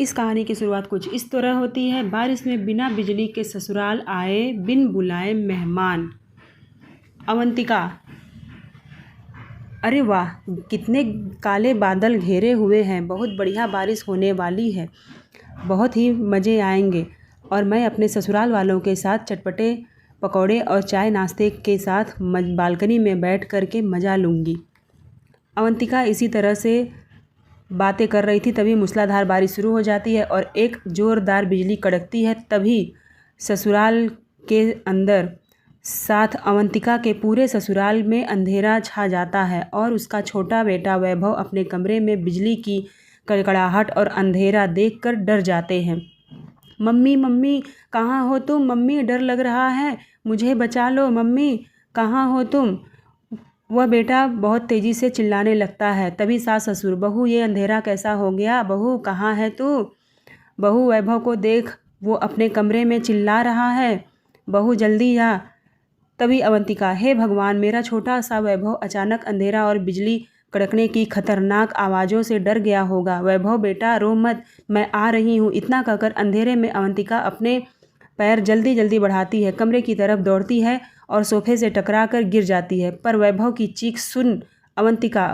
इस कहानी की शुरुआत कुछ इस तरह होती है। बारिश में बिना बिजली के ससुराल आए बिन बुलाए मेहमान। अवंतिका, अरे वाह, कितने काले बादल घेरे हुए हैं। बहुत बढ़िया बारिश होने वाली है, बहुत ही मज़े आएंगे और मैं अपने ससुराल वालों के साथ चटपटे पकौड़े और चाय नाश्ते के साथ बालकनी में बैठ कर के मज़ा लूँगी। अवंतिका इसी तरह से बातें कर रही थी, तभी मूसलाधार बारिश शुरू हो जाती है और एक ज़ोरदार बिजली कड़कती है। तभी ससुराल के अंदर साथ अवंतिका के पूरे ससुराल में अंधेरा छा जाता है और उसका छोटा बेटा वैभव अपने कमरे में बिजली की कड़कड़ाहट और अंधेरा देखकर डर जाते हैं। मम्मी मम्मी कहाँ हो तुम? मम्मी डर लग रहा है, मुझे बचा लो। मम्मी कहाँ हो तुम? वह बेटा बहुत तेज़ी से चिल्लाने लगता है। तभी सास ससुर, बहू ये अंधेरा कैसा हो गया? बहू कहाँ है तू? बहू वैभव को देख, वो अपने कमरे में चिल्ला रहा है, बहू जल्दी आ। तभी अवंतिका, हे भगवान, मेरा छोटा सा वैभव अचानक अंधेरा और बिजली कड़कने की खतरनाक आवाज़ों से डर गया होगा। वैभव बेटा रो मत, मैं आ रही हूँ। इतना कहकर अंधेरे में अवंतिका अपने पैर जल्दी जल्दी बढ़ाती है, कमरे की तरफ दौड़ती है और सोफे से टकरा कर गिर जाती है। पर वैभव की चीख सुन अवंतिका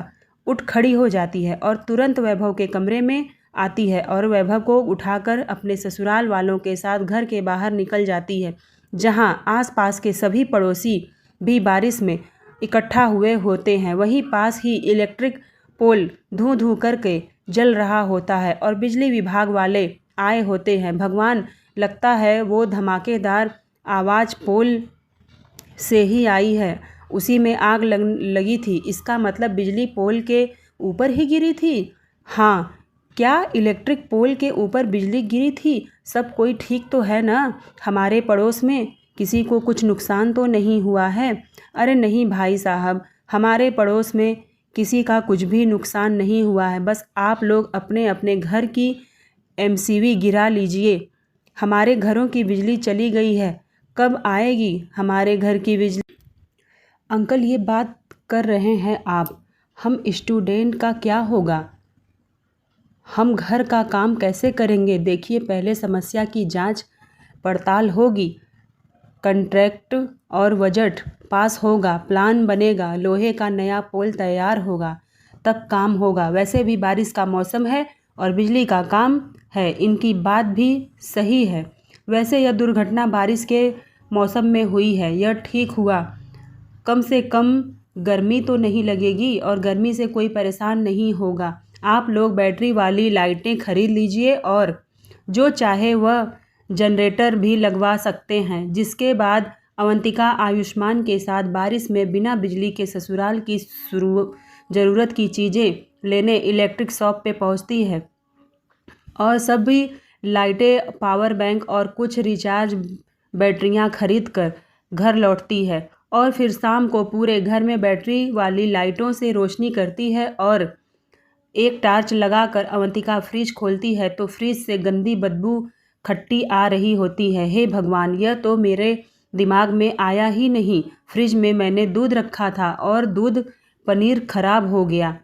उठ खड़ी हो जाती है और तुरंत वैभव के कमरे में आती है और वैभव को उठाकर अपने ससुराल वालों के साथ घर के बाहर निकल जाती है, जहां आसपास के सभी पड़ोसी भी बारिश में इकट्ठा हुए होते हैं। वहीं पास ही इलेक्ट्रिक पोल धूं धूं करके जल रहा होता है और बिजली विभाग वाले आए होते हैं। भगवान, लगता है वो धमाकेदार आवाज़ पोल से ही आई है, उसी में आग लगी थी। इसका मतलब बिजली पोल के ऊपर ही गिरी थी। हाँ, क्या इलेक्ट्रिक पोल के ऊपर बिजली गिरी थी? सब कोई ठीक तो है ना? हमारे पड़ोस में किसी को कुछ नुकसान तो नहीं हुआ है? अरे नहीं भाई साहब, हमारे पड़ोस में किसी का कुछ भी नुकसान नहीं हुआ है। बस आप लोग अपने अपने घर की एमसीवी गिरा लीजिए। हमारे घरों की बिजली चली गई है, कब आएगी हमारे घर की बिजली? अंकल, ये बात कर रहे हैं आप, हम स्टूडेंट का क्या होगा? हम घर का काम कैसे करेंगे? देखिए, पहले समस्या की जांच पड़ताल होगी, कॉन्ट्रैक्ट और बजट पास होगा, प्लान बनेगा, लोहे का नया पोल तैयार होगा, तब काम होगा। वैसे भी बारिश का मौसम है और बिजली का काम है, इनकी बात भी सही है। वैसे यह दुर्घटना बारिश के मौसम में हुई है, यह ठीक हुआ। कम से कम गर्मी तो नहीं लगेगी और गर्मी से कोई परेशान नहीं होगा। आप लोग बैटरी वाली लाइटें खरीद लीजिए और जो चाहे वह जनरेटर भी लगवा सकते हैं। जिसके बाद अवंतिका आयुष्मान के साथ बारिश में बिना बिजली के ससुराल की ज़रूरत की चीज़ें लेने इलेक्ट्रिक शॉप पे पहुंचती है और सभी लाइटें, पावर बैंक और कुछ रिचार्ज बैटरियां खरीद कर घर लौटती है और फिर शाम को पूरे घर में बैटरी वाली लाइटों से रोशनी करती है। और एक टार्च लगाकर अवंतिका फ्रिज खोलती है तो फ्रिज से गंदी बदबू खट्टी आ रही होती है। हे भगवान, यह तो मेरे दिमाग में आया ही नहीं। फ्रिज में मैंने दूध रखा था और दूध पनीर खराब हो गया,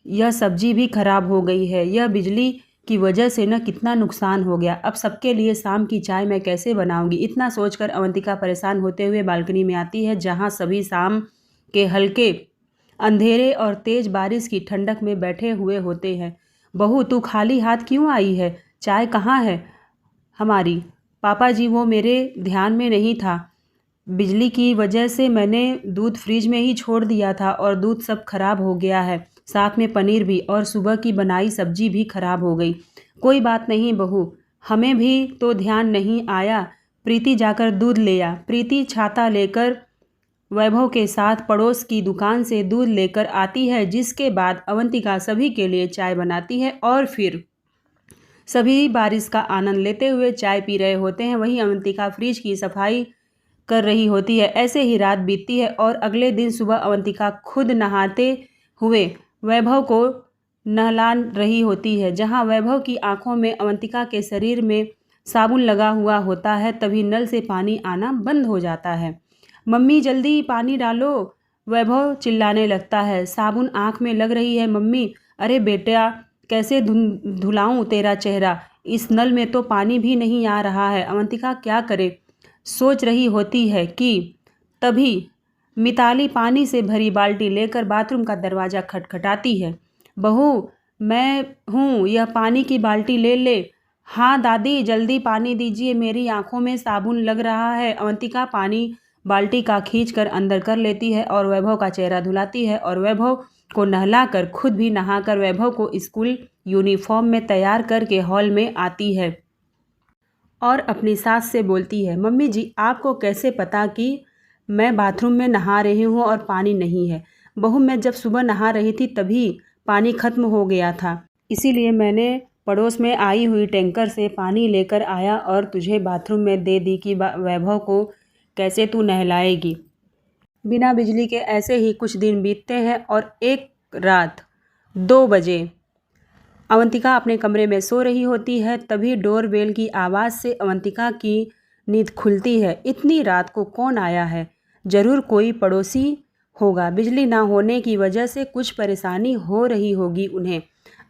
यह सब्जी भी खराब हो गई है। यह बिजली की वजह से न कितना नुकसान हो गया। अब सबके लिए शाम की चाय मैं कैसे बनाऊंगी? इतना सोचकर अवंतिका परेशान होते हुए बालकनी में आती है, जहां सभी शाम के हल्के अंधेरे और तेज बारिश की ठंडक में बैठे हुए होते हैं। बहू, तू खाली हाथ क्यों आई है? चाय कहाँ है हमारी? पापा जी, वो मेरे ध्यान में नहीं था। बिजली की वजह से मैंने दूध फ्रिज में ही छोड़ दिया था और दूध सब खराब हो गया है, साथ में पनीर भी, और सुबह की बनाई सब्जी भी खराब हो गई। कोई बात नहीं बहू, हमें भी तो ध्यान नहीं आया। प्रीति जाकर दूध ले आ। प्रीति छाता लेकर वैभव के साथ पड़ोस की दुकान से दूध लेकर आती है, जिसके बाद अवंतिका सभी के लिए चाय बनाती है और फिर सभी बारिश का आनंद लेते हुए चाय पी रहे होते हैं। वहीं अवंतिका फ्रिज की सफाई कर रही होती है। ऐसे ही रात बीतती है और अगले दिन सुबह अवंतिका खुद नहाते हुए वैभव को नहला रही होती है। जहां वैभव की आंखों में अवंतिका के शरीर में साबुन लगा हुआ होता है, तभी नल से पानी आना बंद हो जाता है। मम्मी जल्दी पानी डालो, वैभव चिल्लाने लगता है। साबुन आंख में लग रही है मम्मी। अरे बेटा, कैसे धुलाऊं तेरा चेहरा, इस नल में तो पानी भी नहीं आ रहा है। अवंतिका क्या करे, सोच रही होती है कि तभी मिताली पानी से भरी बाल्टी लेकर बाथरूम का दरवाज़ा खटखटाती है। बहू, मैं हूँ, यह पानी की बाल्टी ले ले। हाँ दादी, जल्दी पानी दीजिए, मेरी आंखों में साबुन लग रहा है। अवंतिका पानी बाल्टी का खींच कर अंदर कर लेती है और वैभव का चेहरा धुलाती है और वैभव को नहलाकर खुद भी नहाकर वैभव को स्कूल यूनिफॉर्म में तैयार करके हॉल में आती है और अपनी सास से बोलती है, मम्मी जी आपको कैसे पता कि मैं बाथरूम में नहा रही हूँ और पानी नहीं है। बहू, मैं जब सुबह नहा रही थी तभी पानी खत्म हो गया था, इसीलिए मैंने पड़ोस में आई हुई टैंकर से पानी लेकर आया और तुझे बाथरूम में दे दी कि वैभव को कैसे तू नहलाएगी। बिना बिजली के ऐसे ही कुछ दिन बीतते हैं और एक रात 2 बजे अवंतिका अपने कमरे में सो रही होती है। तभी डोरबेल की आवाज़ से अवंतिका की नींद खुलती है। इतनी रात को कौन आया है? ज़रूर कोई पड़ोसी होगा। बिजली ना होने की वजह से कुछ परेशानी हो रही होगी उन्हें।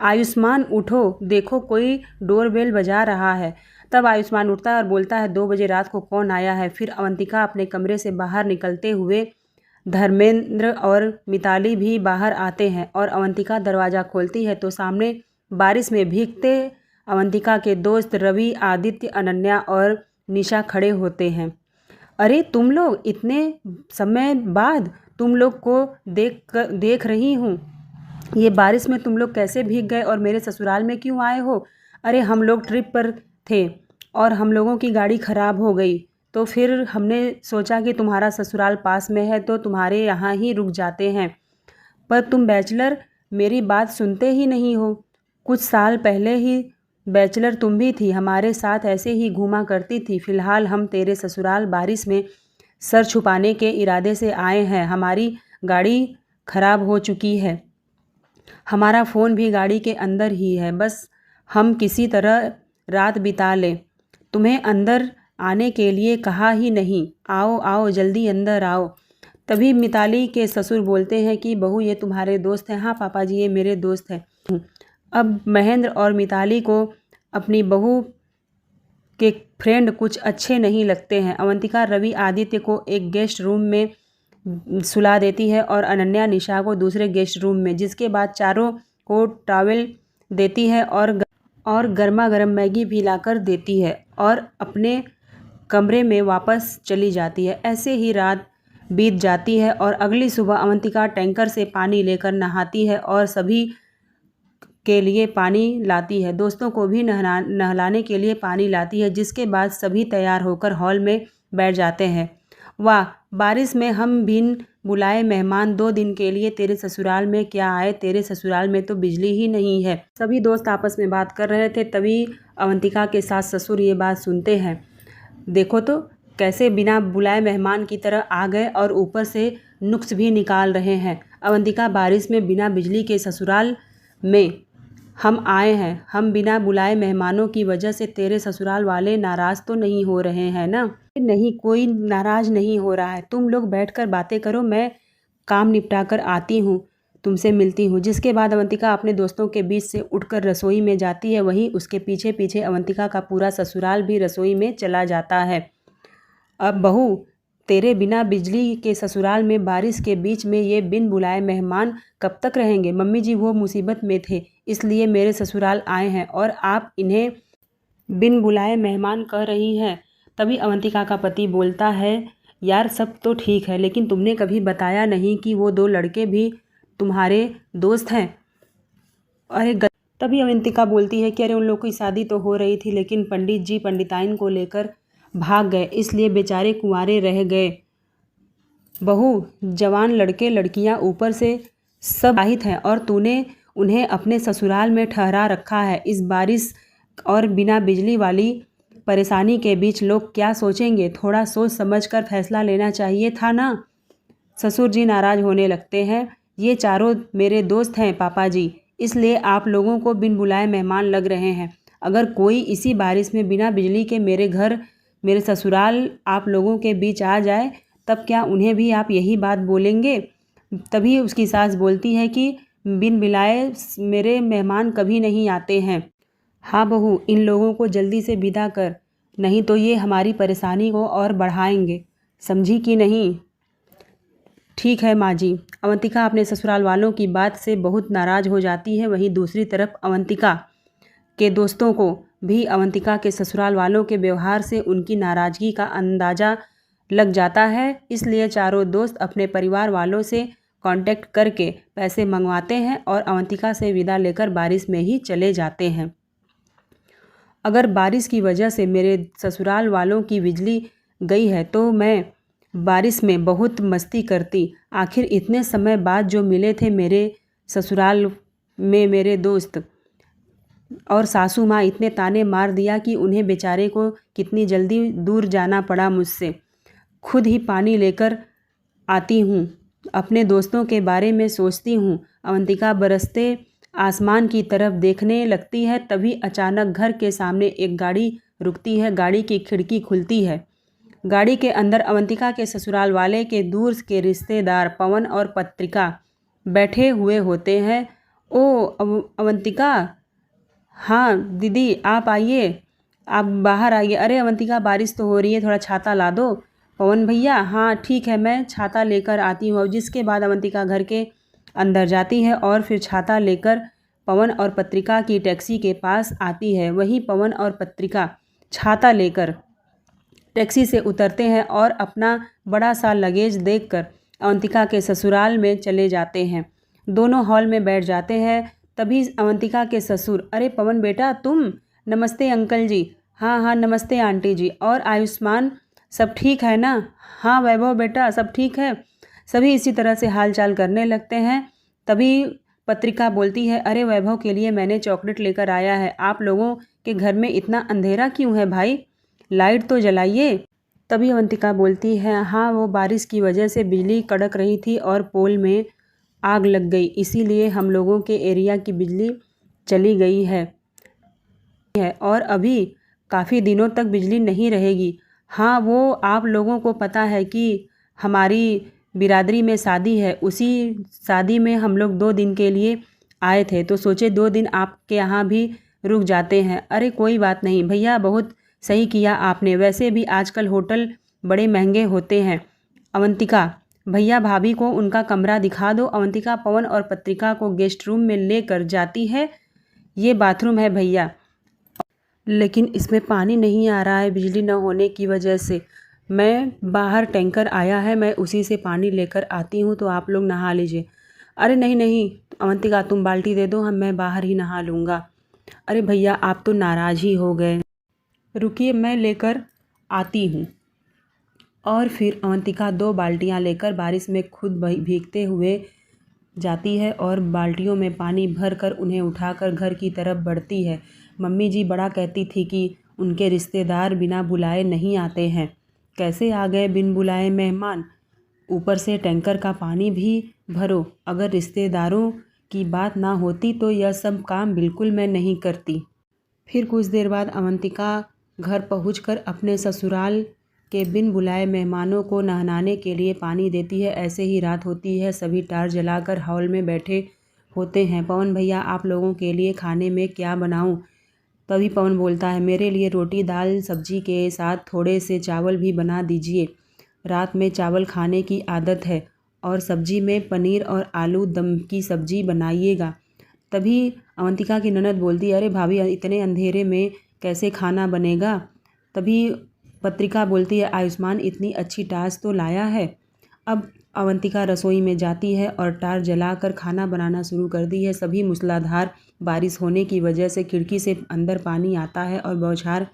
आयुष्मान, उठो, देखो कोई डोरबेल बजा रहा है। तब आयुष्मान उठता है और बोलता है, 2 बजे रात को कौन आया है? फिर अवंतिका अपने कमरे से बाहर निकलते हुए धर्मेंद्र और मिताली भी बाहर आते हैं और अवंतिका दरवाज़ा खोलती है तो सामने बारिश में भीगते अवंतिका के दोस्त रवि, आदित्य, अनन्या और निशा खड़े होते हैं। अरे तुम लोग, इतने समय बाद तुम लोग को देख रही हूँ। ये बारिश में तुम लोग कैसे भीग गए और मेरे ससुराल में क्यों आए हो? अरे हम लोग ट्रिप पर थे और हम लोगों की गाड़ी ख़राब हो गई, तो फिर हमने सोचा कि तुम्हारा ससुराल पास में है तो तुम्हारे यहाँ ही रुक जाते हैं। पर तुम बैचलर मेरी बात सुनते ही नहीं हो। कुछ साल पहले ही बैचलर तुम भी थी, हमारे साथ ऐसे ही घूमा करती थी। फ़िलहाल हम तेरे ससुराल बारिश में सर छुपाने के इरादे से आए हैं। हमारी गाड़ी ख़राब हो चुकी है, हमारा फ़ोन भी गाड़ी के अंदर ही है। बस हम किसी तरह रात बिता लें। तुम्हें अंदर आने के लिए कहा ही नहीं। आओ आओ, जल्दी अंदर आओ। तभी मिताली के ससुर बोलते हैं कि बहू, ये तुम्हारे दोस्त हैं? हाँ पापा जी, ये मेरे दोस्त हैं। अब महेंद्र और मिताली को अपनी बहू के फ्रेंड कुछ अच्छे नहीं लगते हैं। अवंतिका रवि, आदित्य को एक गेस्ट रूम में सुला देती है और अनन्या निशा को दूसरे गेस्ट रूम में, जिसके बाद चारों को टॉवेल देती है और गर्मा गर्म मैगी भी लाकर देती है और अपने कमरे में वापस चली जाती है। ऐसे ही रात बीत जाती है और अगली सुबह अवंतिका टैंकर से पानी लेकर नहाती है और सभी के लिए पानी लाती है, दोस्तों को भी नहलाने के लिए पानी लाती है। जिसके बाद सभी तैयार होकर हॉल में बैठ जाते हैं। वाह, बारिश में हम बिन बुलाए मेहमान 2 दिन के लिए तेरे ससुराल में क्या आए? तेरे ससुराल में तो बिजली ही नहीं है। सभी दोस्त आपस में बात कर रहे थे, तभी अवंतिका के सास ससुर ये बात सुनते हैं। देखो तो कैसे बिना बुलाए मेहमान की तरह आ गए और ऊपर से नुक्स भी निकाल रहे हैं। अवंतिका, बारिश में बिना बिजली के ससुराल में हम आए हैं। हम बिना बुलाए मेहमानों की वजह से तेरे ससुराल वाले नाराज़ तो नहीं हो रहे हैं ना? नहीं, कोई नाराज़ नहीं हो रहा है। तुम लोग बैठकर बातें करो, मैं काम निपटा कर आती हूँ, तुमसे मिलती हूँ। जिसके बाद अवंतिका अपने दोस्तों के बीच से उठकर रसोई में जाती है। वहीं उसके पीछे पीछे अवंतिका का पूरा ससुराल भी रसोई में चला जाता है। अब बहू, तेरे बिना बिजली के ससुराल में बारिश के बीच में ये बिन बुलाए मेहमान कब तक रहेंगे? मम्मी जी, वो मुसीबत में थे, इसलिए मेरे ससुराल आए हैं और आप इन्हें बिन बुलाए मेहमान कह रही हैं। तभी अवंतिका का पति बोलता है, यार सब तो ठीक है, लेकिन तुमने कभी बताया नहीं कि वो 2 लड़के भी तुम्हारे दोस्त हैं। अरे तभी अवंतिका बोलती है कि अरे उन लोगों की शादी तो हो रही थी, लेकिन पंडित जी पंडिताइन को लेकर भाग गए, इसलिए बेचारे कुंवारे रह गए। बहू, जवान लड़के लड़कियां ऊपर से सब आहित हैं और तूने उन्हें अपने ससुराल में ठहरा रखा है। इस बारिश और बिना बिजली वाली परेशानी के बीच लोग क्या सोचेंगे? थोड़ा सोच समझ कर फैसला लेना चाहिए था ना? ससुर जी नाराज़ होने लगते हैं। ये चारों मेरे दोस्त हैं पापा जी, इसलिए आप लोगों को बिन बुलाए मेहमान लग रहे हैं। अगर कोई इसी बारिश में बिना बिजली के मेरे ससुराल आप लोगों के बीच आ जाए, तब क्या उन्हें भी आप यही बात बोलेंगे? तभी उसकी सास बोलती है कि बिन बुलाए मेरे मेहमान कभी नहीं आते हैं। हाँ बहू, इन लोगों को जल्दी से विदा कर, नहीं तो ये हमारी परेशानी को और बढ़ाएंगे, समझी कि नहीं? ठीक है माँ जी। अवंतिका अपने ससुराल वालों की बात से बहुत नाराज़ हो जाती है। वहीं दूसरी तरफ अवंतिका के दोस्तों को भी अवंतिका के ससुराल वालों के व्यवहार से उनकी नाराज़गी का अंदाज़ा लग जाता है। इसलिए चारों दोस्त अपने परिवार वालों से कांटेक्ट करके पैसे मंगवाते हैं और अवंतिका से विदा लेकर बारिश में ही चले जाते हैं। अगर बारिश की वजह से मेरे ससुराल वालों की बिजली गई है तो मैं बारिश में बहुत मस्ती करती। आखिर इतने समय बाद जो मिले थे मेरे ससुराल में मेरे दोस्त और सासू माँ, इतने ताने मार दिया कि उन्हें बेचारे को कितनी जल्दी दूर जाना पड़ा मुझसे। खुद ही पानी लेकर आती हूँ, अपने दोस्तों के बारे में सोचती हूँ। अवंतिका बरसते आसमान की तरफ देखने लगती है। तभी अचानक घर के सामने एक गाड़ी रुकती है। गाड़ी की खिड़की खुलती है। गाड़ी के अंदर अवंतिका के ससुराल वाले के दूर के रिश्तेदार पवन और पत्रिका बैठे हुए होते हैं। ओ अवंतिका, हाँ दीदी आप आइए, आप बाहर आइए। अरे अवंतिका, बारिश तो हो रही है, थोड़ा छाता ला दो। पवन भैया, हाँ ठीक है, मैं छाता लेकर आती हूँ। जिसके बाद अवंतिका घर के अंदर जाती है और फिर छाता लेकर पवन और पत्रिका की टैक्सी के पास आती है। वहीं पवन और पत्रिका छाता लेकर टैक्सी से उतरते हैं और अपना बड़ा सा लगेज देखकर अवंतिका के ससुराल में चले जाते हैं। दोनों हॉल में बैठ जाते हैं। तभी अवंतिका के ससुर, अरे पवन बेटा तुम, नमस्ते अंकल जी। हाँ हाँ नमस्ते आंटी जी। और आयुष्मान सब ठीक है ना? हाँ वैभव बेटा सब ठीक है। सभी इसी तरह से हाल चाल करने लगते हैं। तभी पत्रिका बोलती है, अरे वैभव के लिए मैंने चॉकलेट लेकर आया है। आप लोगों के घर में इतना अंधेरा क्यों है भाई? लाइट तो जलाइए। तभी अवंतिका बोलती है, हाँ वो बारिश की वजह से बिजली कड़क रही थी और पोल में आग लग गई, इसीलिए हम लोगों के एरिया की बिजली चली गई है और अभी काफ़ी दिनों तक बिजली नहीं रहेगी। हाँ वो आप लोगों को पता है कि हमारी बिरादरी में शादी है, उसी शादी में हम लोग 2 दिन के लिए आए थे, तो सोचे 2 दिन आपके यहाँ भी रुक जाते हैं। अरे कोई बात नहीं भैया, बहुत सही किया आपने, वैसे भी आजकल होटल बड़े महंगे होते हैं। अवंतिका, भैया भाभी को उनका कमरा दिखा दो। अवंतिका पवन और पत्रिका को गेस्ट रूम में लेकर जाती है। ये बाथरूम है भैया, लेकिन इसमें पानी नहीं आ रहा है बिजली न होने की वजह से। मैं बाहर टैंकर आया है, मैं उसी से पानी लेकर आती हूँ, तो आप लोग नहा लीजिए। अरे नहीं नहीं अवंतिका, तुम बाल्टी दे दो, मैं बाहर ही नहा लूँगा। अरे भैया आप तो नाराज़ ही हो गए, रुकिए मैं लेकर आती हूँ। और फिर अवंतिका 2 बाल्टियाँ लेकर बारिश में खुद भीगते हुए जाती है और बाल्टियों में पानी भरकर उन्हें उठाकर घर की तरफ बढ़ती है। मम्मी जी बड़ा कहती थी कि उनके रिश्तेदार बिना बुलाए नहीं आते हैं, कैसे आ गए बिन बुलाए मेहमान, ऊपर से टैंकर का पानी भी भरो। अगर रिश्तेदारों की बात ना होती तो यह सब काम बिल्कुल मैं नहीं करती। फिर कुछ देर बाद अवंतिका घर पहुंचकर अपने ससुराल के बिन बुलाए मेहमानों को नहलाने के लिए पानी देती है। ऐसे ही रात होती है, सभी टार जलाकर हॉल में बैठे होते हैं। पवन भैया आप लोगों के लिए खाने में क्या बनाऊं? तभी पवन बोलता है, मेरे लिए रोटी दाल सब्जी के साथ थोड़े से चावल भी बना दीजिए। रात में चावल खाने की आदत है और सब्जी में पनीर और आलू दम की सब्जी बनाइएगा। तभी अवंतिका की ननद बोलती है, अरे भाभी इतने अंधेरे में कैसे खाना बनेगा? तभी पत्रिका बोलती है, आयुष्मान इतनी अच्छी टार्च तो लाया है। अब अवंतिका रसोई में जाती है और टार्च जलाकर खाना बनाना शुरू कर दी है। सभी मूसलाधार बारिश होने की वजह से खिड़की से अंदर पानी आता है और बौछार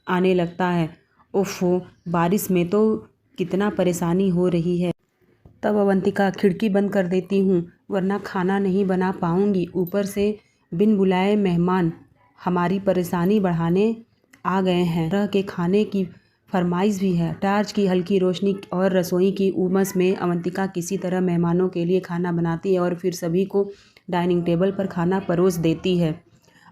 आने लगता है। ओफो, बारिश में तो कितना परेशानी हो रही है। तब अवंतिका, खिड़की बंद कर देती हूँ वरना खाना नहीं बना पाऊँगी, ऊपर से बिन बुलाए मेहमान हमारी परेशानी बढ़ाने आ गए हैं। तरह के खाने की फरमाइश भी है। टार्च की हल्की रोशनी और रसोई की उमस में अवंतिका किसी तरह मेहमानों के लिए खाना बनाती है और फिर सभी को डाइनिंग टेबल पर खाना परोस देती है।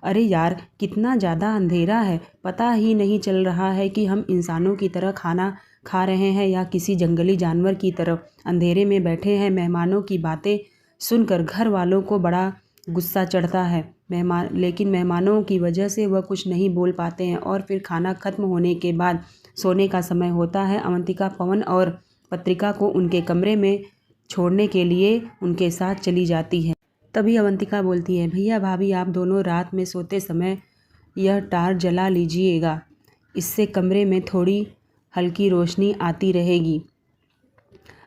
अरे यार कितना ज़्यादा अंधेरा है, पता ही नहीं चल रहा है कि हम इंसानों की तरह खाना खा रहे हैं या किसी जंगली जानवर की तरह अंधेरे में बैठे हैं। मेहमानों की बातें सुनकर घर वालों को बड़ा गुस्सा चढ़ता है। लेकिन मेहमानों की वजह से वह कुछ नहीं बोल पाते हैं और फिर खाना खत्म होने के बाद सोने का समय होता है। अवंतिका पवन और पत्रिका को उनके कमरे में छोड़ने के लिए उनके साथ चली जाती है। तभी अवंतिका बोलती है, भैया भाभी आप दोनों रात में सोते समय यह टार्च जला लीजिएगा, इससे कमरे में थोड़ी हल्की रोशनी आती रहेगी,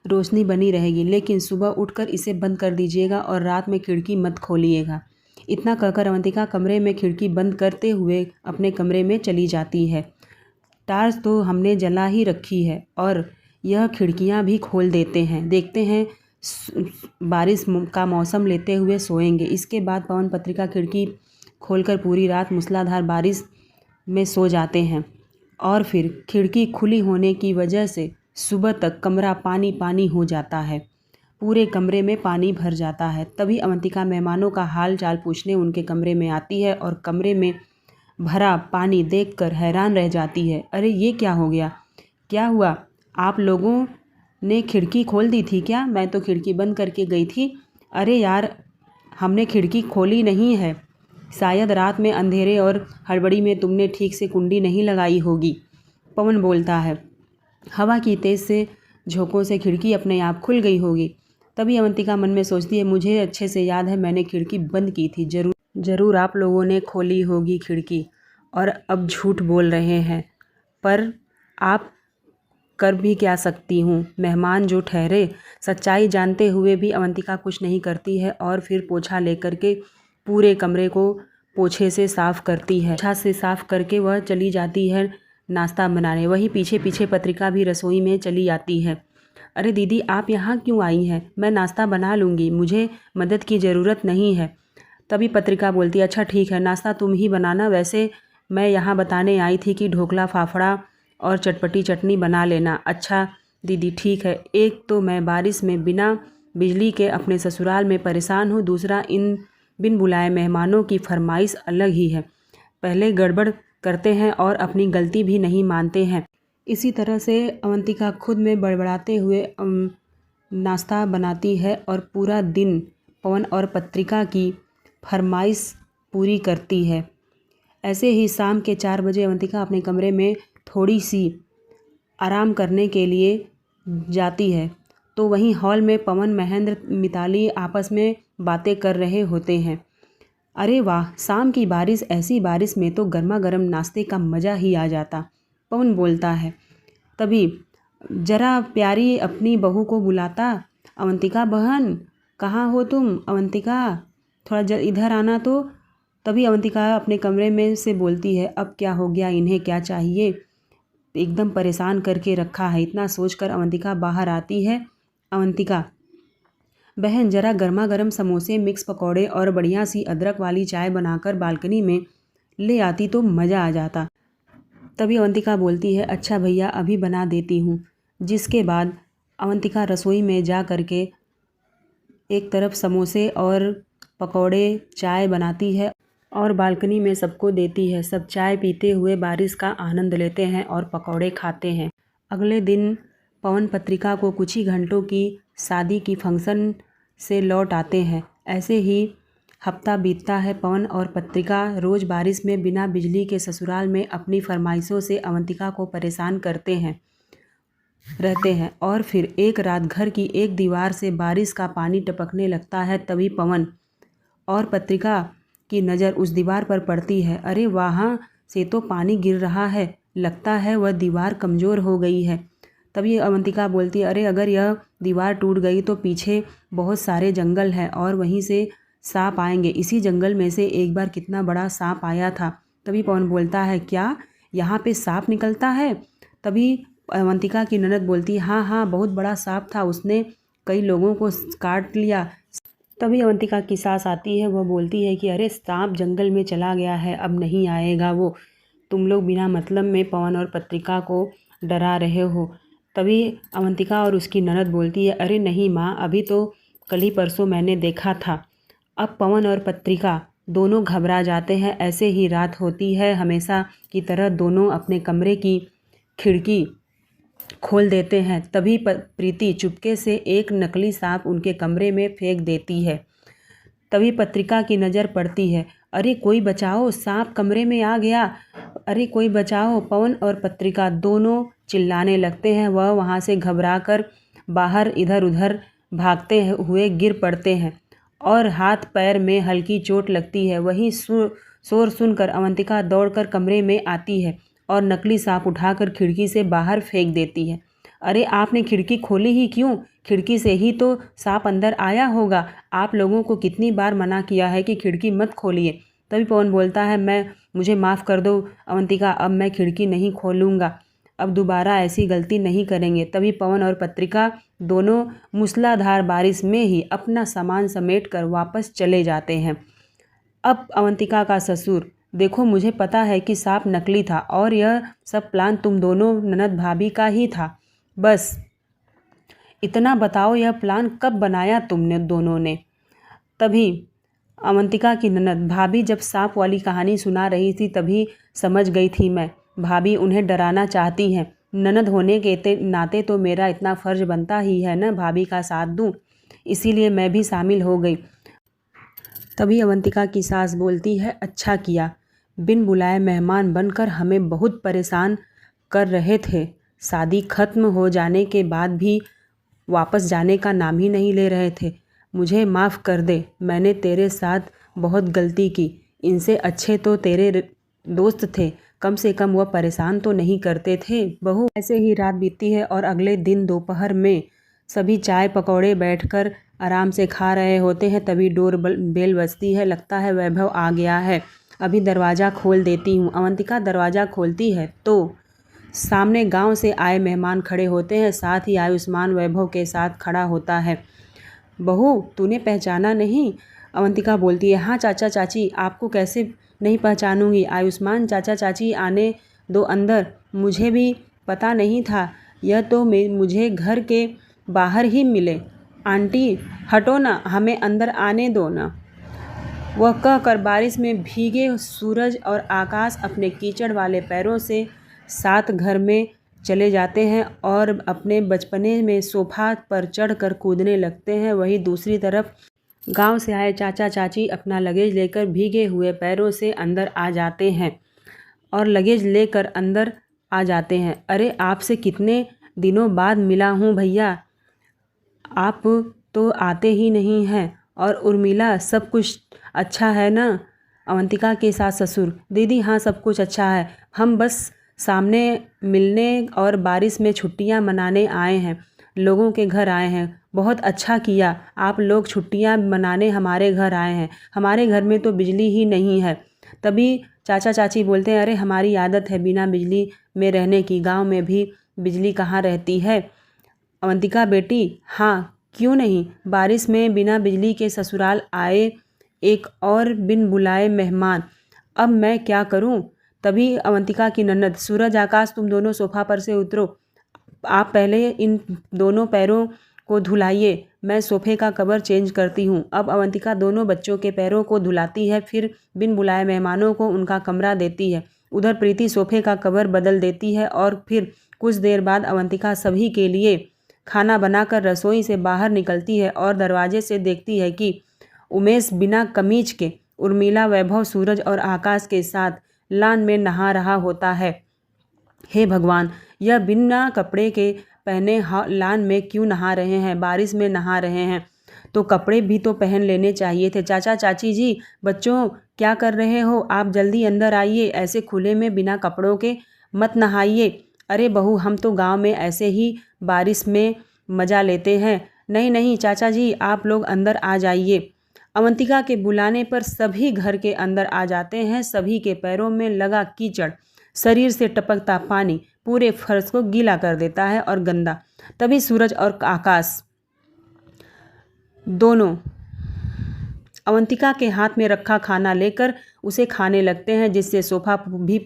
रोशनी बनी रहेगी, लेकिन सुबह उठकर इसे बंद कर दीजिएगा और रात में खिड़की मत खोलिएगा। इतना कहकर अवंतिका कमरे में खिड़की बंद करते हुए अपने कमरे में चली जाती है। टार्च तो हमने जला ही रखी है और यह खिड़कियां भी खोल देते हैं, देखते हैं बारिश का मौसम लेते हुए सोएंगे। इसके बाद पवन पत्रिका खिड़की खोलकर पूरी रात मूसलाधार बारिश में सो जाते हैं और फिर खिड़की खुली होने की वजह से सुबह तक कमरा पानी पानी हो जाता है, पूरे कमरे में पानी भर जाता है। तभी अवंतिका मेहमानों का हाल चाल पूछने उनके कमरे में आती है और कमरे में भरा पानी देखकर हैरान रह जाती है। अरे ये क्या हो गया, क्या हुआ, आप लोगों ने खिड़की खोल दी थी क्या? मैं तो खिड़की बंद करके गई थी। अरे यार हमने खिड़की खोली नहीं है, शायद रात में अंधेरे और हड़बड़ी में तुमने ठीक से कुंडी नहीं लगाई होगी। पवन बोलता है, हवा की तेज़ से झोंकों से खिड़की अपने आप खुल गई होगी। तभी अवंतिका मन में सोचती है, मुझे अच्छे से याद है मैंने खिड़की बंद की थी, ज़रूर आप लोगों ने खोली होगी खिड़की और अब झूठ बोल रहे हैं, पर आप कर भी क्या सकती हूँ, मेहमान जो ठहरे। सच्चाई जानते हुए भी अवंतिका कुछ नहीं करती है और फिर पोछा लेकर के पूरे कमरे को पोछे से साफ़ करती है। पोछा से साफ़ करके वह चली जाती है नाश्ता बनाने। वहीं पीछे पीछे पत्रिका भी रसोई में चली आती है। अरे दीदी आप यहाँ क्यों आई हैं? मैं नाश्ता बना लूँगी, मुझे मदद की ज़रूरत नहीं है। तभी पत्रिका बोलती है, अच्छा ठीक है, नाश्ता तुम ही बनाना, वैसे मैं यहाँ बताने आई थी कि ढोकला फाफड़ा और चटपटी चटनी बना लेना। अच्छा दीदी ठीक है। एक तो मैं बारिश में बिना बिजली के अपने ससुराल में परेशान हूँ, दूसरा इन बिन बुलाए मेहमानों की फरमाइश अलग ही है, पहले गड़बड़ करते हैं और अपनी गलती भी नहीं मानते हैं। इसी तरह से अवंतिका खुद में बड़बड़ाते हुए नाश्ता बनाती है और पूरा दिन पवन और पत्रिका की फरमाइश पूरी करती है। ऐसे ही शाम के 4 बजे अवंतिका अपने कमरे में थोड़ी सी आराम करने के लिए जाती है तो वहीं हॉल में पवन, महेंद्र, मिताली आपस में बातें कर रहे होते हैं। अरे वाह, शाम की बारिश, ऐसी बारिश में तो गर्मा गर्म नाश्ते का मज़ा ही आ जाता, पवन बोलता है। तभी जरा प्यारी अपनी बहू को बुलाता, अवंतिका बहन कहाँ हो तुम, अवंतिका थोड़ा इधर आना तो। तभी अवंतिका अपने कमरे में से बोलती है, अब क्या हो गया, इन्हें क्या चाहिए, एकदम परेशान करके रखा है। इतना सोचकर अवंतिका बाहर आती है। अवंतिका बहन जरा गर्मा गर्म समोसे, मिक्स पकौड़े और बढ़िया सी अदरक वाली चाय बनाकर बालकनी में ले आती तो मज़ा आ जाता। तभी अवंतिका बोलती है, अच्छा भैया अभी बना देती हूँ। जिसके बाद अवंतिका रसोई में जा कर के एक तरफ समोसे और पकौड़े, चाय बनाती है और बालकनी में सबको देती है। सब चाय पीते हुए बारिश का आनंद लेते हैं और पकौड़े खाते हैं। अगले दिन पवन पत्रिका को कुछ ही घंटों की शादी की फंक्शन से लौट आते हैं। ऐसे ही हफ्ता बीतता है। पवन और पत्रिका रोज़ बारिश में बिना बिजली के ससुराल में अपनी फरमाइशों से अवंतिका को परेशान करते रहते हैं और फिर एक रात घर की एक दीवार से बारिश का पानी टपकने लगता है। तभी पवन और पत्रिका की नज़र उस दीवार पर पड़ती है। अरे वहाँ से तो पानी गिर रहा है, लगता है वह दीवार कमज़ोर हो गई है। तभी अवंतिका बोलती है, अरे अगर यह दीवार टूट गई तो पीछे बहुत सारे जंगल हैं और वहीं से सांप आएंगे, इसी जंगल में से एक बार कितना बड़ा सांप आया था। तभी पवन बोलता है, क्या यहाँ पे सांप निकलता है? तभी अवंतिका की ननद बोलती है, हाँ हाँ बहुत बड़ा सांप था, उसने कई लोगों को काट लिया। तभी अवंतिका की सास आती है, वह बोलती है कि अरे सांप जंगल में चला गया है, अब नहीं आएगा वो, तुम लोग बिना मतलब में पवन और पत्रिका को डरा रहे हो। तभी अवंतिका और उसकी ननद बोलती है, अरे नहीं माँ, अभी तो कल ही परसों मैंने देखा था। अब पवन और पत्रिका दोनों घबरा जाते हैं। ऐसे ही रात होती है। हमेशा की तरह दोनों अपने कमरे की खिड़की खोल देते हैं। तभी प्रीति चुपके से एक नकली सांप उनके कमरे में फेंक देती है। तभी पत्रिका की नज़र पड़ती है। अरे कोई बचाओ, सांप कमरे में आ गया, अरे कोई बचाओ। पवन और पत्रिका दोनों चिल्लाने लगते हैं। वह वहाँ से घबराकर बाहर इधर उधर भागते हुए गिर पड़ते हैं और हाथ पैर में हल्की चोट लगती है। वहीं शोर सुनकर अवंतिका दौड़कर कमरे में आती है और नकली सांप उठाकर खिड़की से बाहर फेंक देती है। अरे आपने खिड़की खोली ही क्यों? खिड़की से ही तो सांप अंदर आया होगा। आप लोगों को कितनी बार मना किया है कि खिड़की मत खोलिए। तभी पवन बोलता है, मुझे माफ़ कर दो अवंतिका, अब मैं खिड़की नहीं खोलूँगा, अब दोबारा ऐसी गलती नहीं करेंगे। तभी पवन और पत्रिका दोनों मूसलाधार बारिश में ही अपना सामान समेट कर वापस चले जाते हैं। अब अवंतिका का ससुर, देखो मुझे पता है कि सांप नकली था और यह सब प्लान तुम दोनों ननद भाभी का ही था। बस इतना बताओ, यह प्लान कब बनाया तुमने दोनों ने? तभी अवंतिका की ननद भाभी जब सांप वाली कहानी सुना रही थी तभी समझ गई थी मैं। भाभी उन्हें डराना चाहती हैं। ननद होने के नाते तो मेरा इतना फ़र्ज बनता ही है न भाभी का साथ दूं, इसीलिए मैं भी शामिल हो गई। तभी अवंतिका की सास बोलती है, अच्छा किया, बिन बुलाए मेहमान बनकर हमें बहुत परेशान कर रहे थे। शादी खत्म हो जाने के बाद भी वापस जाने का नाम ही नहीं ले रहे थे। मुझे माफ़ कर दे, मैंने तेरे साथ बहुत गलती की। इनसे अच्छे तो तेरे दोस्त थे, कम से कम वह परेशान तो नहीं करते थे। बहू ऐसे ही रात बीतती है और अगले दिन दोपहर में सभी चाय पकौड़े बैठकर आराम से खा रहे होते हैं। तभी डोर बेल बजती है। लगता है वैभव आ गया है, अभी दरवाज़ा खोल देती हूँ। अवंतिका दरवाज़ा खोलती है तो सामने गांव से आए मेहमान खड़े होते हैं, साथ ही आयुष्मान वैभव के साथ खड़ा होता है। बहू तूने पहचाना नहीं? अवंतिका बोलती है, हाँ चाचा चाची, आपको कैसे नहीं पहचानूंगी। आयुष्मान, चाचा चाची आने दो अंदर, मुझे भी पता नहीं था, यह तो मुझे घर के बाहर ही मिले। आंटी हटो ना, हमें अंदर आने दो ना। वह कहकर बारिश में भीगे सूरज और आकाश अपने कीचड़ वाले पैरों से साथ घर में चले जाते हैं और अपने बचपने में सोफा पर चढ़कर कूदने लगते हैं। वहीं दूसरी तरफ गांव से आए चाचा चाची अपना लगेज लेकर भीगे हुए पैरों से अंदर आ जाते हैं और लगेज लेकर अंदर आ जाते हैं। अरे आपसे कितने दिनों बाद मिला हूँ भैया, आप तो आते ही नहीं हैं। और उर्मिला, सब कुछ अच्छा है ना? अवंतिका के सास ससुर, दीदी हाँ सब कुछ अच्छा है, हम बस सामने मिलने और बारिश में छुट्टियां मनाने आए हैं, लोगों के घर आए हैं। बहुत अच्छा किया आप लोग छुट्टियां मनाने हमारे घर आए हैं, हमारे घर में तो बिजली ही नहीं है। तभी चाचा चाची बोलते हैं, अरे हमारी आदत है बिना बिजली में रहने की, गांव में भी बिजली कहाँ रहती है। अवंतिका बेटी, हाँ क्यों नहीं, बारिश में बिना बिजली के ससुराल आए एक और बिन बुलाए मेहमान, अब मैं क्या करूं। तभी अवंतिका की ननद, सूरज आकाश तुम दोनों सोफा पर से उतरो, आप पहले इन दोनों पैरों को धुलाइए, मैं सोफे का कवर चेंज करती हूँ। अब अवंतिका दोनों बच्चों के पैरों को धुलाती है, फिर बिन बुलाए मेहमानों को उनका कमरा देती है। उधर प्रीति सोफे का कवर बदल देती है और फिर कुछ देर बाद अवंतिका सभी के लिए खाना बनाकर रसोई से बाहर निकलती है और दरवाजे से देखती है कि उमेश बिना कमीज के उर्मिला, वैभव, सूरज और आकाश के साथ लान में नहा रहा होता है। हे भगवान, यह बिना कपड़े के पहने लान में क्यों नहा रहे हैं? बारिश में नहा रहे हैं तो कपड़े भी तो पहन लेने चाहिए थे। चाचा चाची जी, बच्चों क्या कर रहे हो? आप जल्दी अंदर आइए, ऐसे खुले में बिना कपड़ों के मत नहाइए। अरे बहू, हम तो गांव में ऐसे ही बारिश में मज़ा लेते हैं। नहीं नहीं चाचा जी, आप लोग अंदर आ जाइए। अवंतिका के बुलाने पर सभी घर के अंदर आ जाते हैं। सभी के पैरों में लगा कीचड़, शरीर से टपकता पानी पूरे फर्श को गीला कर देता है और गंदा। तभी सूरज और आकाश दोनों अवंतिका के हाथ में रखा खाना लेकर उसे खाने लगते हैं, जिससे सोफा भी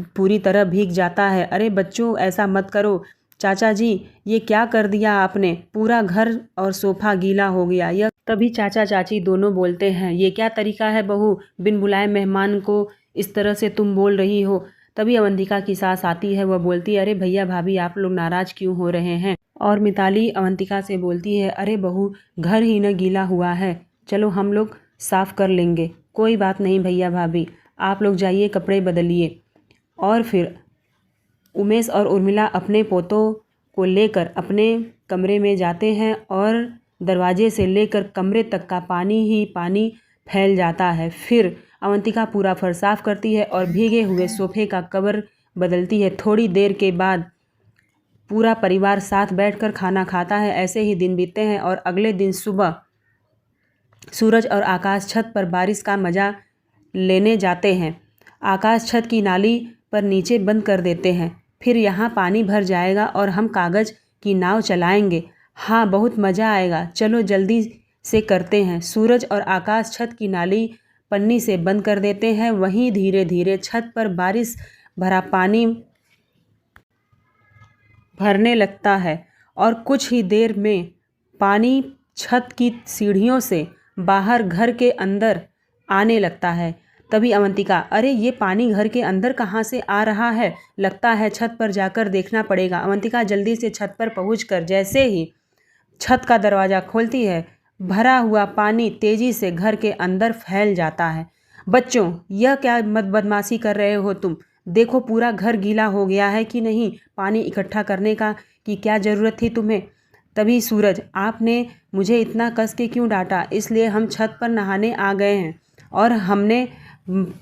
पूरी तरह भीग जाता है। अरे बच्चों, ऐसा मत करो, चाचा जी ये क्या कर दिया आपने, पूरा घर और सोफा गीला हो गया। यह तभी चाचा चाची दोनों बोलते हैं, ये क्या तरीका है बहू, बिन बुलाए मेहमान को इस तरह से तुम बोल रही हो। तभी अवंतिका की सास आती है। वह बोलती है, अरे भैया भाभी आप लोग नाराज़ क्यों हो रहे हैं। और मिताली अवंतिका से बोलती है, अरे बहू घर ही न गीला हुआ है, चलो हम लोग साफ़ कर लेंगे। कोई बात नहीं भैया भाभी, आप लोग जाइए कपड़े बदलिए। और फिर उमेश और उर्मिला अपने पोतों को लेकर अपने कमरे में जाते हैं और दरवाजे से लेकर कमरे तक का पानी ही पानी फैल जाता है। फिर अवंतिका पूरा फर्श साफ करती है और भीगे हुए सोफे का कवर बदलती है। थोड़ी देर के बाद पूरा परिवार साथ बैठकर खाना खाता है। ऐसे ही दिन बीतते हैं और अगले दिन सुबह सूरज और आकाश छत पर बारिश का मज़ा लेने जाते हैं। आकाश छत की नाली पर नीचे बंद कर देते हैं। फिर यहाँ पानी भर जाएगा और हम कागज़ की नाव चलाएंगे। हाँ बहुत मज़ा आएगा, चलो जल्दी से करते हैं। सूरज और आकाश छत की नाली पन्नी से बंद कर देते हैं। वहीं धीरे धीरे छत पर बारिश भरा पानी भरने लगता है और कुछ ही देर में पानी छत की सीढ़ियों से बाहर घर के अंदर आने लगता है। तभी अवंतिका, अरे ये पानी घर के अंदर कहाँ से आ रहा है, लगता है छत पर जाकर देखना पड़ेगा। अवंतिका जल्दी से छत पर पहुंचकर जैसे ही छत का दरवाज़ा खोलती है, भरा हुआ पानी तेज़ी से घर के अंदर फैल जाता है। बच्चों यह क्या बदमाशी कर रहे हो तुम, देखो पूरा घर गीला हो गया है कि नहीं, पानी इकट्ठा करने की क्या ज़रूरत थी तुम्हें। तभी सूरज, आपने मुझे इतना कस के क्यों डांटा, इसलिए हम छत पर नहाने आ गए हैं और हमने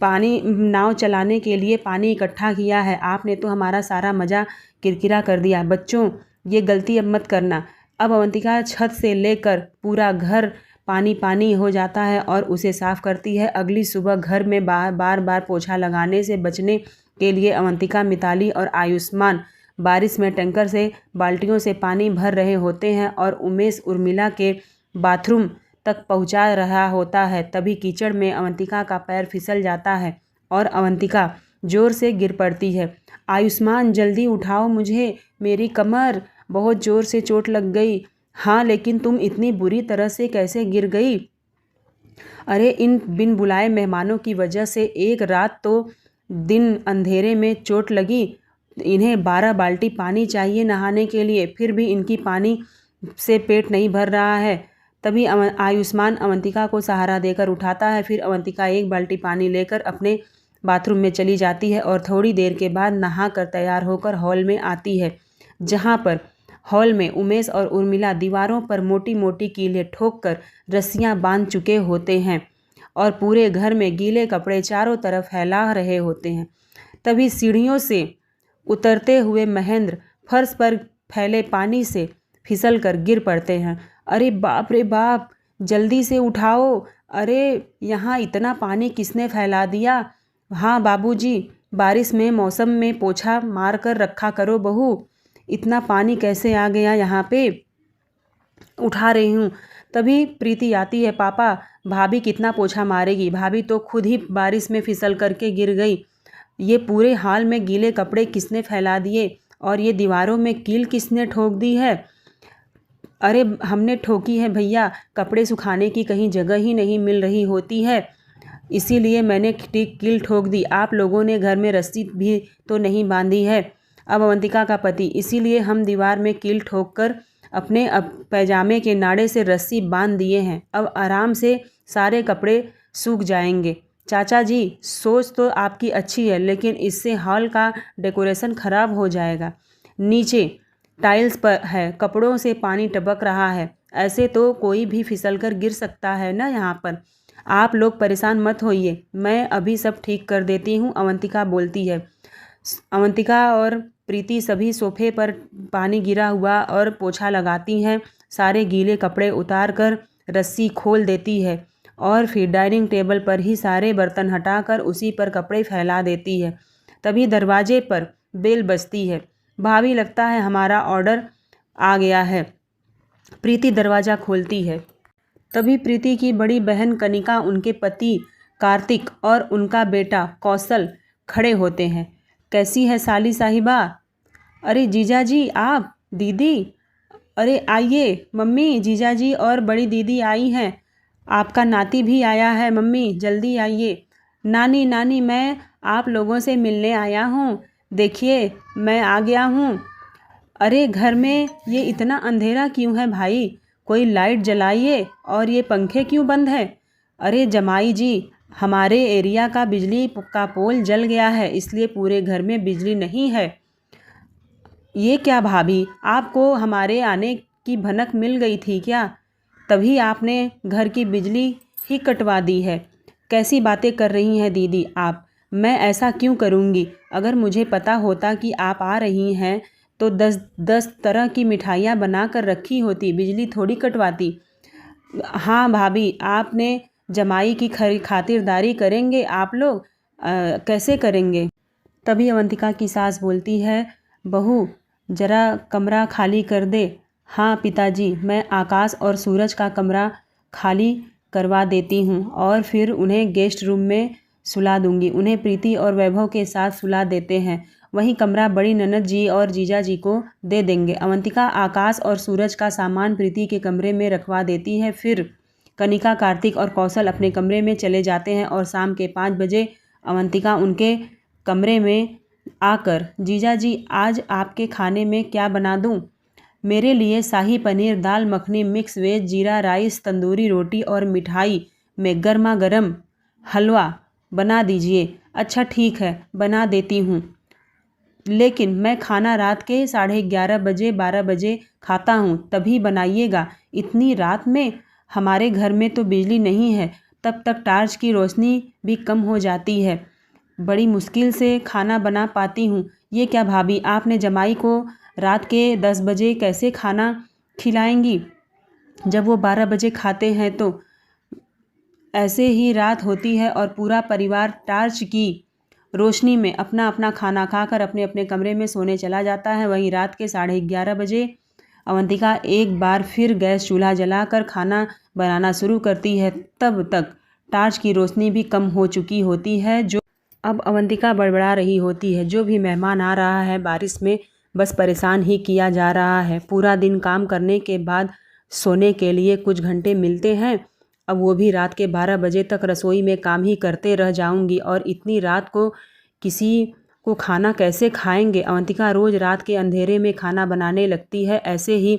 पानी नाव चलाने के लिए पानी इकट्ठा किया है। आपने तो हमारा सारा मज़ा किरकिरा कर दिया। बच्चों ये गलती अब मत करना। अब अवंतिका छत से लेकर पूरा घर पानी पानी हो जाता है और उसे साफ़ करती है। अगली सुबह घर में बार बार पोछा लगाने से बचने के लिए अवंतिका, मिताली और आयुष्मान बारिश में टैंकर से बाल्टियों से पानी भर रहे होते हैं और उमेश उर्मिला के बाथरूम तक पहुंचा रहा होता है। तभी कीचड़ में अवंतिका का पैर फिसल जाता है और अवंतिका ज़ोर से गिर पड़ती है। आयुष्मान जल्दी उठाओ मुझे, मेरी कमर, बहुत ज़ोर से चोट लग गई। हाँ लेकिन तुम इतनी बुरी तरह से कैसे गिर गई। अरे इन बिन बुलाए मेहमानों की वजह से एक रात तो दिन अंधेरे में चोट लगी। इन्हें 12 बाल्टी पानी चाहिए नहाने के लिए, फिर भी इनकी पानी से पेट नहीं भर रहा है। तभी आयुष्मान अवंतिका को सहारा देकर उठाता है। फिर अवंतिका एक बाल्टी पानी लेकर अपने बाथरूम में चली जाती है और थोड़ी देर के बाद नहाकर तैयार होकर हॉल में आती है, जहाँ पर हॉल में उमेश और उर्मिला दीवारों पर मोटी मोटी कीलें ठोक कर रस्सियाँ बांध चुके होते हैं और पूरे घर में गीले कपड़े चारों तरफ फैला रहे होते हैं। तभी सीढ़ियों से उतरते हुए महेंद्र फर्श पर फैले पानी से फिसल कर गिर पड़ते हैं। अरे बाप रे बाप, जल्दी से उठाओ, अरे यहाँ इतना पानी किसने फैला दिया। हाँ बाबूजी, बारिश में मौसम में पोछा मार कर रखा करो बहू, इतना पानी कैसे आ गया यहाँ पे, उठा रही हूँ। तभी प्रीति आती है, पापा भाभी कितना पोछा मारेगी, भाभी तो खुद ही बारिश में फिसल करके गिर गई। ये पूरे हाल में गीले कपड़े किसने फैला दिए और ये दीवारों में कील किसने ठोक दी है। अरे हमने ठोकी है भैया, कपड़े सुखाने की कहीं जगह ही नहीं मिल रही होती है, इसीलिए मैंने कील ठोक दी। आप लोगों ने घर में रस्सी भी तो नहीं बांधी है। अब अवंतिका का पति, इसीलिए हम दीवार में कील ठोक कर अपने पैजामे के नाड़े से रस्सी बांध दिए हैं। अब आराम से सारे कपड़े सूख जाएंगे। चाचा जी सोच तो आपकी अच्छी है, लेकिन इससे हॉल का डेकोरेशन खराब हो जाएगा। नीचे टाइल्स पर है, कपड़ों से पानी टपक रहा है, ऐसे तो कोई भी फिसल कर गिर सकता है ना यहाँ पर। आप लोग परेशान मत होइए, मैं अभी सब ठीक कर देती हूँ, अवंतिका बोलती है। अवंतिका और प्रीति सभी सोफे पर पानी गिरा हुआ और पोछा लगाती हैं। सारे गीले कपड़े उतार कर रस्सी खोल देती है और फिर डाइनिंग टेबल पर ही सारे बर्तन हटाकर उसी पर कपड़े फैला देती है। तभी दरवाजे पर बेल बजती है। भाभी लगता है हमारा ऑर्डर आ गया है। प्रीति दरवाज़ा खोलती है। तभी प्रीति की बड़ी बहन कनिका, उनके पति कार्तिक और उनका बेटा कौशल खड़े होते हैं। कैसी है साली साहिबा। अरे जीजा जी आप, दीदी, अरे आइए मम्मी, जीजा जी और बड़ी दीदी आई हैं, आपका नाती भी आया है मम्मी, जल्दी आइए। नानी नानी, मैं आप लोगों से मिलने आया हूँ। देखिए, मैं आ गया हूँ। अरे घर में ये इतना अंधेरा क्यों है भाई? कोई लाइट जलाइए। और ये पंखे क्यों बंद है? अरे जमाई जी, हमारे एरिया का बिजली का पोल जल गया है, इसलिए पूरे घर में बिजली नहीं है। ये क्या भाभी, आपको हमारे आने की भनक मिल गई थी क्या? तभी आपने घर की बिजली ही कटवा दी है। कैसी बातें कर रही हैं दीदी आप? मैं ऐसा क्यों करूँगी? अगर मुझे पता होता कि आप आ रही हैं तो 10 तरह की मिठाइयाँ बना कर रखी होती, बिजली थोड़ी कटवाती। हाँ भाभी, आपने जमाई की खातिरदारी करेंगे आप लोग? कैसे करेंगे? तभी अवंतिका की सास बोलती है, बहू जरा कमरा खाली कर दे। हाँ पिताजी, मैं आकाश और सूरज का कमरा खाली करवा देती हूँ और फिर उन्हें गेस्ट रूम में सुला दूंगी। उन्हें प्रीति और वैभव के साथ सुला देते हैं। वहीं कमरा बड़ी ननद जी और जीजा जी को दे देंगे। अवंतिका आकाश और सूरज का सामान प्रीति के कमरे में रखवा देती है। फिर कनिका, कार्तिक और कौशल अपने कमरे में चले जाते हैं और शाम के 5 बजे अवंतिका उनके कमरे में आकर, जीजा जी आज आपके खाने में क्या बना दूं? मेरे लिए शाही पनीर, दाल मखनी, मिक्स वेज, जीरा राइस, तंदूरी रोटी और मिठाई में गर्मा गर्म हलवा बना दीजिए। अच्छा ठीक है, बना देती हूँ, लेकिन मैं खाना रात के 11:30 बजे 12 बजे खाता हूँ, तभी बनाइएगा। इतनी रात में? हमारे घर में तो बिजली नहीं है, तब तक टार्च की रोशनी भी कम हो जाती है। बड़ी मुश्किल से खाना बना पाती हूँ। ये क्या भाभी, आपने जमाई को रात के 10 बजे कैसे खाना खिलाएंगी? जब वो 12 बजे खाते हैं तो ऐसे ही रात होती है और पूरा परिवार टार्च की रोशनी में अपना अपना खाना खाकर अपने अपने कमरे में सोने चला जाता है। वहीं रात के 11:30 बजे अवंतिका एक बार फिर गैस चूल्हा जलाकर खाना बनाना शुरू करती है। तब तक टार्च की रोशनी भी कम हो चुकी होती है। जो अब अवंतिका बड़बड़ा रही होती है, जो भी मेहमान आ रहा है बारिश में बस परेशान ही किया जा रहा है। पूरा दिन काम करने के बाद सोने के लिए कुछ घंटे मिलते हैं, अब वो भी रात के 12 बजे तक रसोई में काम ही करते रह जाऊंगी। और इतनी रात को किसी को खाना कैसे खाएंगे? अवंतिका रोज़ रात के अंधेरे में खाना बनाने लगती है। ऐसे ही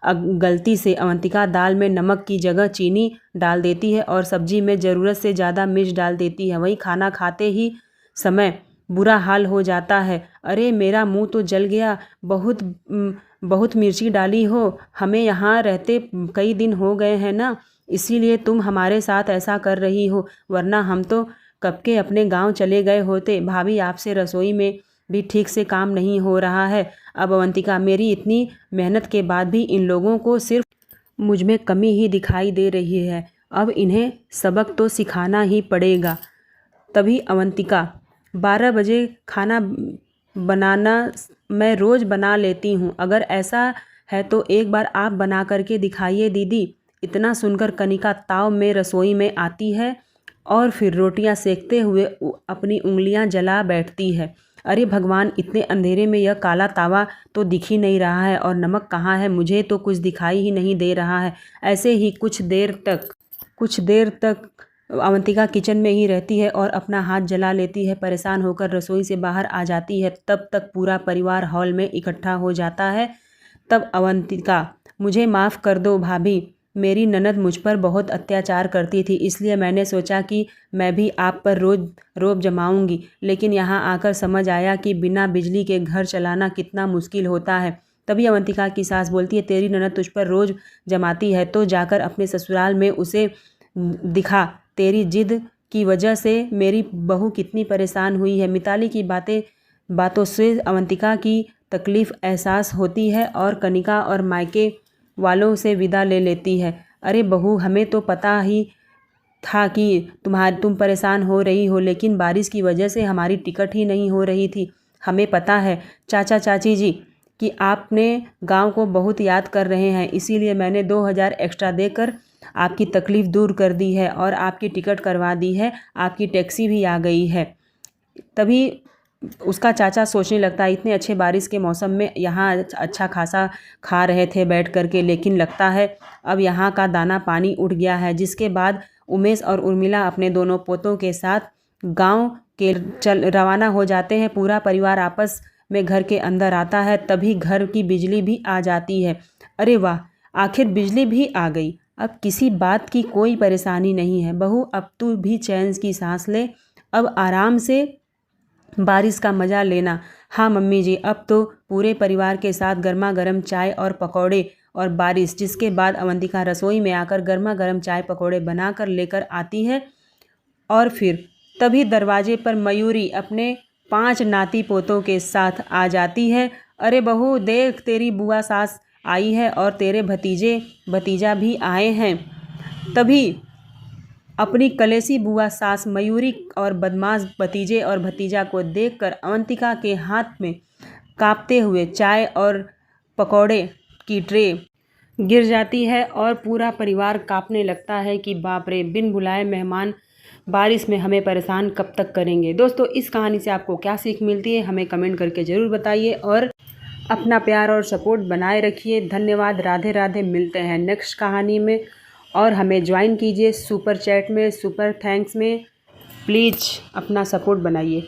गलती से अवंतिका दाल में नमक की जगह चीनी डाल देती है और सब्जी में ज़रूरत से ज़्यादा मिर्च डाल देती है। वहीं खाना खाते ही समय बुरा हाल हो जाता है। अरे मेरा मुंह तो जल गया, बहुत मिर्ची डाली हो। हमें यहाँ रहते कई दिन हो गए हैं ना, इसीलिए तुम हमारे साथ ऐसा कर रही हो, वरना हम तो कब के अपने गांव चले गए होते। भाभी आपसे रसोई में भी ठीक से काम नहीं हो रहा है। अब अवंतिका, मेरी इतनी मेहनत के बाद भी इन लोगों को सिर्फ मुझ में कमी ही दिखाई दे रही है। अब इन्हें सबक तो सिखाना ही पड़ेगा। तभी अवंतिका, 12 बजे खाना बनाना मैं रोज़ बना लेती हूँ, अगर ऐसा है तो एक बार आप बना करके दिखाइए दीदी। इतना सुनकर कनिका ताव में रसोई में आती है और फिर रोटियां सेकते हुए अपनी उंगलियां जला बैठती है। अरे भगवान, इतने अंधेरे में यह काला तावा तो दिख ही नहीं रहा है और नमक कहाँ है? मुझे तो कुछ दिखाई ही नहीं दे रहा है। ऐसे ही कुछ देर तक अवंतिका किचन में ही रहती है और अपना हाथ जला लेती है। परेशान होकर रसोई से बाहर आ जाती है। तब तक पूरा परिवार हॉल में इकट्ठा हो जाता है। तब अवंतिका, मुझे माफ़ कर दो भाभी, मेरी ननद मुझ पर बहुत अत्याचार करती थी, इसलिए मैंने सोचा कि मैं भी आप पर रोज़ रोब जमाऊंगी। लेकिन यहाँ आकर समझ आया कि बिना बिजली के घर चलाना कितना मुश्किल होता है। तभी अवंतिका की सास बोलती है, तेरी ननद तुझ पर रोज़ जमाती है तो जाकर अपने ससुराल में उसे दिखा। तेरी जिद की वजह से मेरी बहू कितनी परेशान हुई है। मिताली की बातों से अवंतिका की तकलीफ़ एहसास होती है और कनिका और मायके वालों से विदा ले लेती है। अरे बहू, हमें तो पता ही था कि तुम परेशान हो रही हो, लेकिन बारिश की वजह से हमारी टिकट ही नहीं हो रही थी। हमें पता है चाचा चाची जी कि आपने गांव को बहुत याद कर रहे हैं, इसीलिए मैंने 2000 एक्स्ट्रा देकर आपकी तकलीफ़ दूर कर दी है और आपकी टिकट करवा दी है। आपकी टैक्सी भी आ गई है। तभी उसका चाचा सोचने लगता है, इतने अच्छे बारिश के मौसम में यहाँ अच्छा खासा खा रहे थे बैठ करके, लेकिन लगता है अब यहाँ का दाना पानी उठ गया है। जिसके बाद उमेश और उर्मिला अपने दोनों पोतों के साथ गांव के रवाना हो जाते हैं। पूरा परिवार आपस में घर के अंदर आता है। तभी घर की बिजली भी आ जाती है। अरे वाह, आखिर बिजली भी आ गई। अब किसी बात की कोई परेशानी नहीं है। बहू, अब तू भी चैन की सांस ले। अब आराम से बारिश का मज़ा लेना। हाँ मम्मी जी, अब तो पूरे परिवार के साथ गर्मा गर्म चाय और पकौड़े और बारिश। जिसके बाद अवंतिका रसोई में आकर गर्मा गर्म चाय पकौड़े बनाकर लेकर आती है। और फिर तभी दरवाजे पर मयूरी अपने 5 नाती पोतों के साथ आ जाती है। अरे बहू देख, तेरी बुआ सास आई है और तेरे भतीजे भतीजा भी आए हैं। तभी अपनी कलेसी बुआ सास मयूरी और बदमाश भतीजे और भतीजा को देखकर अवंतिका के हाथ में कांपते हुए चाय और पकौड़े की ट्रे गिर जाती है और पूरा परिवार कांपने लगता है कि बाप रे, बिन बुलाए मेहमान बारिश में हमें परेशान कब तक करेंगे। दोस्तों, इस कहानी से आपको क्या सीख मिलती है हमें कमेंट करके ज़रूर बताइए और अपना प्यार और सपोर्ट बनाए रखिए। धन्यवाद। राधे राधे। मिलते हैं नेक्स्ट कहानी में और हमें ज्वाइन कीजिए सुपर चैट में, सुपर थैंक्स में। प्लीज़ अपना सपोर्ट बनाइए।